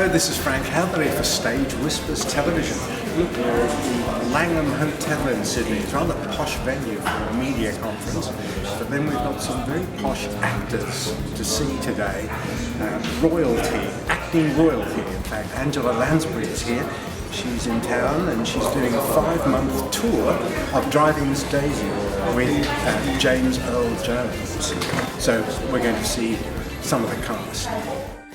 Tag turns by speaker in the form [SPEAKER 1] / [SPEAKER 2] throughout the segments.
[SPEAKER 1] Hello, this is Frank Hatherley for Stage Whispers Television. Look, we're at the Langham Hotel in Sydney. It's a rather posh venue for a media conference, but then we've got some very posh actors to see today. Royalty, acting royalty in fact. Angela Lansbury is here. She's in town and she's doing a 5-month tour of Driving Miss Daisy with James Earl Jones. So we're going to see some of the cast.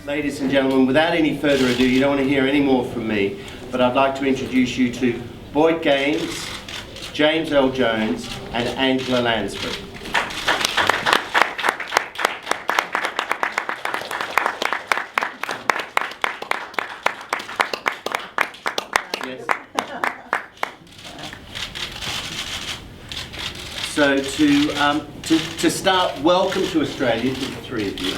[SPEAKER 2] Ladies and gentlemen, without any further ado, you don't want to hear any more from me, but I'd like to introduce you to Boyd Gaines, James Earl Jones, and Angela Lansbury. Yes. So to start, welcome to Australia to the three of you.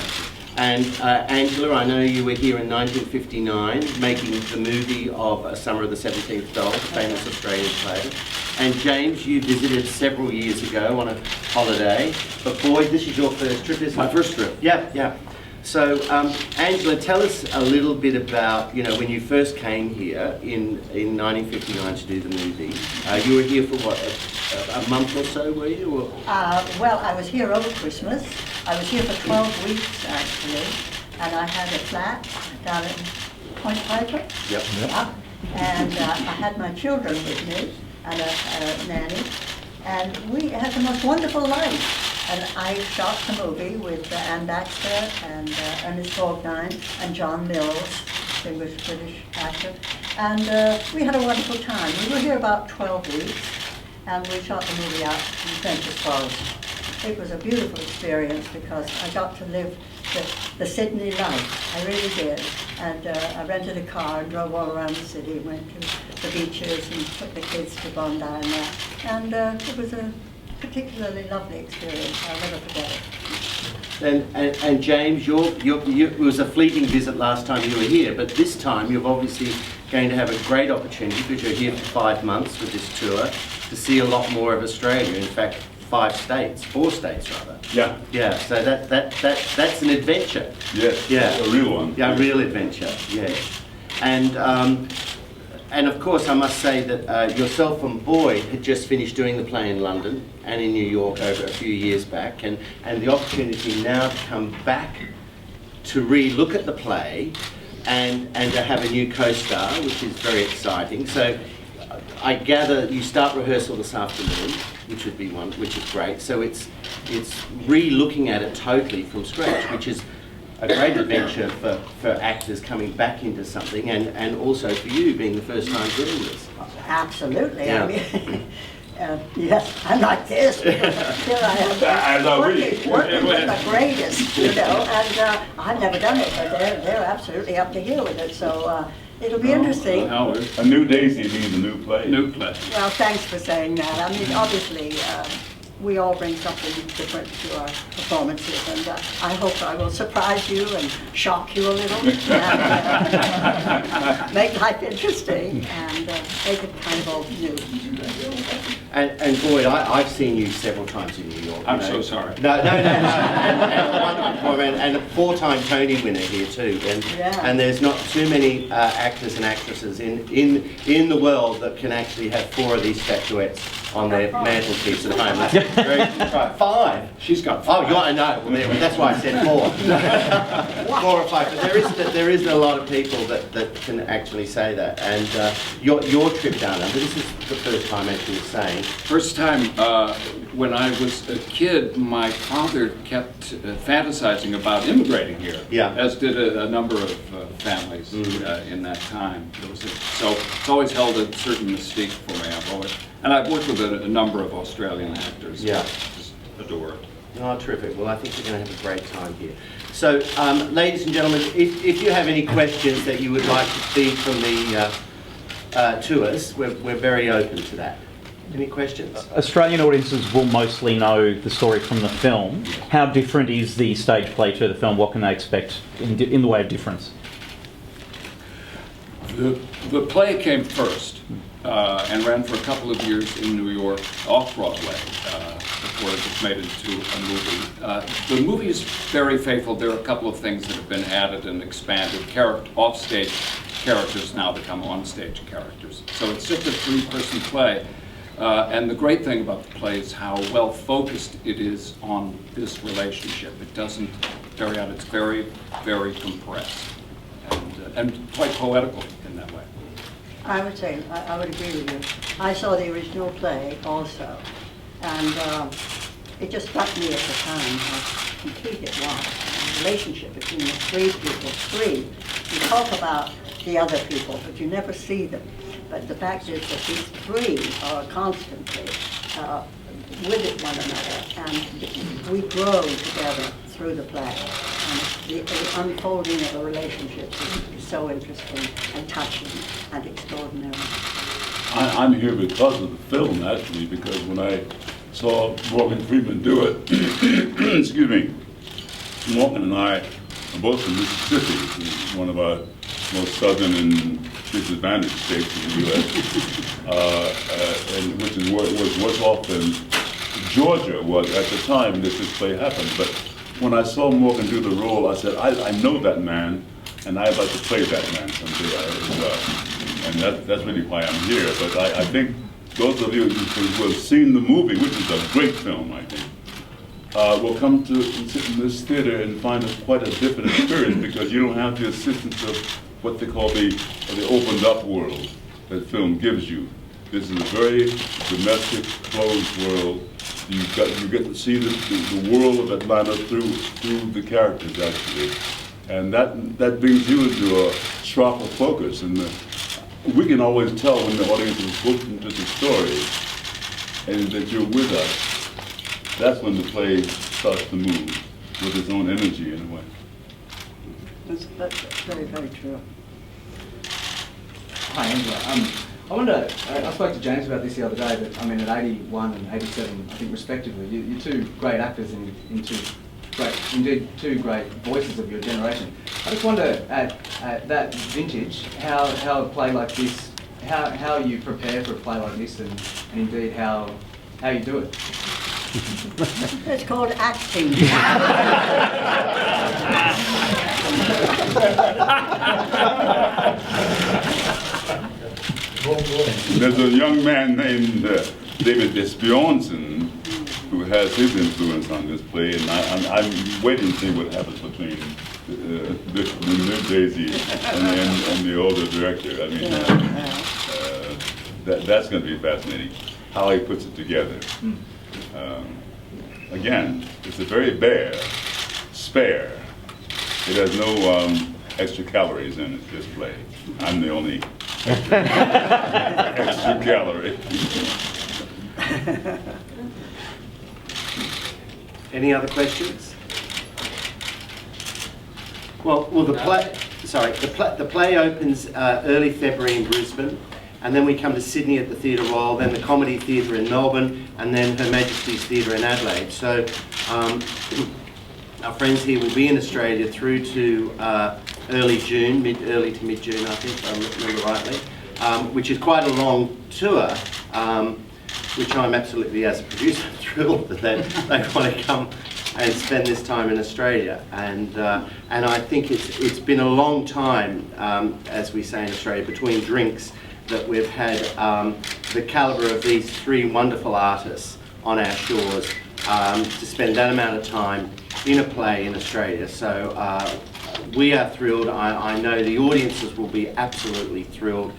[SPEAKER 2] And Angela, I know you were here in 1959 making the movie of A Summer of the 17th Doll, the famous Australian play. And James, you visited several years ago on a holiday. But Boyd, this is your first trip, isn't it?
[SPEAKER 3] My first trip.
[SPEAKER 2] Yeah. So, Angela, tell us a little bit about, when you first came here in 1959 to do the movie. You were here for what, a month or so, were you? Or?
[SPEAKER 4] Well, I was here over Christmas. I was here for 12 weeks, actually. And I had a flat down at Point Piper.
[SPEAKER 2] Yep.
[SPEAKER 4] And I had my children with me and a nanny. And we had the most wonderful life. And I shot the movie with Anne Baxter and Ernest Borgnine and John Mills, distinguished British actor. And we had a wonderful time. We were here about 12 weeks, and we shot the movie out in French's Forest. It was a beautiful experience because I got to live the Sydney life. I really did. And I rented a car and drove all around the city, went to the beaches and took the kids to Bondi and that. And it was a particularly lovely experience. I'll never forget it.
[SPEAKER 2] And James, it was a fleeting visit last time you were here, but this time you're obviously going to have a great opportunity because you're here for 5 months with this tour to see a lot more of Australia. In fact, 4 states rather.
[SPEAKER 3] Yeah.
[SPEAKER 2] Yeah. So that's an adventure.
[SPEAKER 3] Yes.
[SPEAKER 2] Yeah.
[SPEAKER 3] A real one.
[SPEAKER 2] Yeah, a real adventure. Yes. And of course, I must say that yourself and Boyd had just finished doing the play in London and in New York over a few years back, and the opportunity now to come back to re-look at the play and to have a new co-star, which is very exciting. So I gather you start rehearsal this afternoon, which is great. So it's re-looking at it totally from scratch, which is a great adventure for actors coming back into something, and also for you being the first time doing this.
[SPEAKER 4] Absolutely.
[SPEAKER 2] Yeah.
[SPEAKER 4] I mean, yes, I'm like this. Here I am working with the greatest, and I've never done it, but they're absolutely up to here with it. So it'll be interesting.
[SPEAKER 3] A new Daisy means a new play.
[SPEAKER 5] New play.
[SPEAKER 4] Well, thanks for saying that. I mean, obviously, we all bring something different to our performances, and I hope I will surprise you and shock you a little, and make life interesting, and make it kind of old new.
[SPEAKER 2] And Boyd, I've seen you several times in New York.
[SPEAKER 5] I'm so sorry.
[SPEAKER 2] No. And a 4-time Tony winner here too. And there's not too many actors and actresses in the world that can actually have 4 of these statuettes on their mantelpiece at home. That's very, right, 5.
[SPEAKER 5] She's got 5.
[SPEAKER 2] Oh, I know. Well, that's why I said 4. 4 or 5. But there isn't a lot of people that can actually say that. And your trip down under, this is the first time, as you were saying.
[SPEAKER 5] First time when I was a kid, my father kept fantasizing about immigrating here, as did a number of families in that time. So it's always held a certain mystique for me. And I've worked with a number of Australian actors.
[SPEAKER 2] Yeah.
[SPEAKER 5] Just adore it.
[SPEAKER 2] Oh, terrific. Well, I think we're going to have a great time here. So, ladies and gentlemen, if you have any questions that you would like to feed from to us, we're very open to that. Any questions?
[SPEAKER 6] Australian audiences will mostly know the story from the film. How different is the stage play to the film? What can they expect in the way of difference?
[SPEAKER 5] The play came first and ran for a couple of years in New York, off-Broadway. The before it gets made into a movie. The movie is very faithful. There are a couple of things that have been added and expanded. Off-stage characters now become on-stage characters. So it's just a three-person play. And the great thing about the play is how well focused it is on this relationship. It doesn't vary out. It's very, very compressed and quite poetical in that way.
[SPEAKER 4] I would say, I would agree with you. I saw the original play also, and it just struck me at the time how complete it was. The relationship between the three people, you talk about the other people, but you never see them. But the fact is that these three are constantly with one another, and we grow together through the play. And the unfolding of a relationship is so interesting and touching and extraordinary.
[SPEAKER 3] I'm here because of the film, actually, because when I saw Morgan Freeman do it, excuse me, Morgan and I are both from Mississippi, which is one of our most southern and disadvantaged states in the U.S., and which is worse off than Georgia was at the time that this play happened. But when I saw Morgan do the role, I said, I know that man, and I'd like to play that man someday. And that's really why I'm here. But I think those of you who have seen the movie, which is a great film, I think, will come to sit in this theater and find quite a different experience, because you don't have the assistance of what they call the opened up world that film gives you. This is a very domestic, closed world. You get to see the world of Atlanta through the characters, actually, and that brings you into a sharper focus. And we can always tell when the audience is hooked into the story and that you're with us. That's when the play starts to move with its own energy in a way.
[SPEAKER 4] That's very, very true.
[SPEAKER 7] Hi, Angela. I spoke to James about this the other day, but I mean, at 81 and 87, I think respectively, you're two great actors and indeed two great voices of your generation. I just wonder, at that vintage, how a play like this, how you prepare for a play like this, and indeed how you do it.
[SPEAKER 4] It's called acting.
[SPEAKER 3] There's a young man named David Esbjornsen who has his influence on this play, and I'm waiting to see what happens between the new Daisy and the older director. I mean, that's going to be fascinating, how he puts it together. Again, it's a very spare. It has no extra calories in it, this play. I'm the only extra calorie.
[SPEAKER 2] Any other questions? Well, the play opens early February in Brisbane, and then we come to Sydney at the Theatre Royal, then the Comedy Theatre in Melbourne, and then Her Majesty's Theatre in Adelaide. So our friends here will be in Australia through to early to mid-June, I think, if I remember rightly, which is quite a long tour, which I'm absolutely, as a producer, thrilled that they want to come and spend this time in Australia. And I think it's been a long time, as we say in Australia, between drinks, that we've had the calibre of these three wonderful artists on our shores to spend that amount of time in a play in Australia. So we are thrilled. I know the audiences will be absolutely thrilled,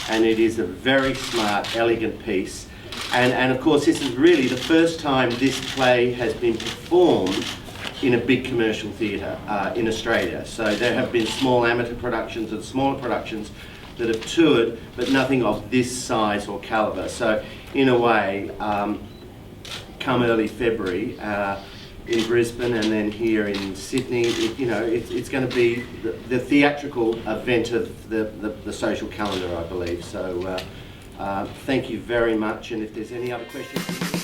[SPEAKER 2] and it is a very smart, elegant piece. And of course, this is really the first time this play has been performed in a big commercial theatre in Australia. So there have been small amateur productions and smaller productions that have toured, but nothing of this size or calibre. So in a way, come early February in Brisbane and then here in Sydney, it's going to be the theatrical event of the social calendar, I believe. So thank you very much, and if there's any other questions.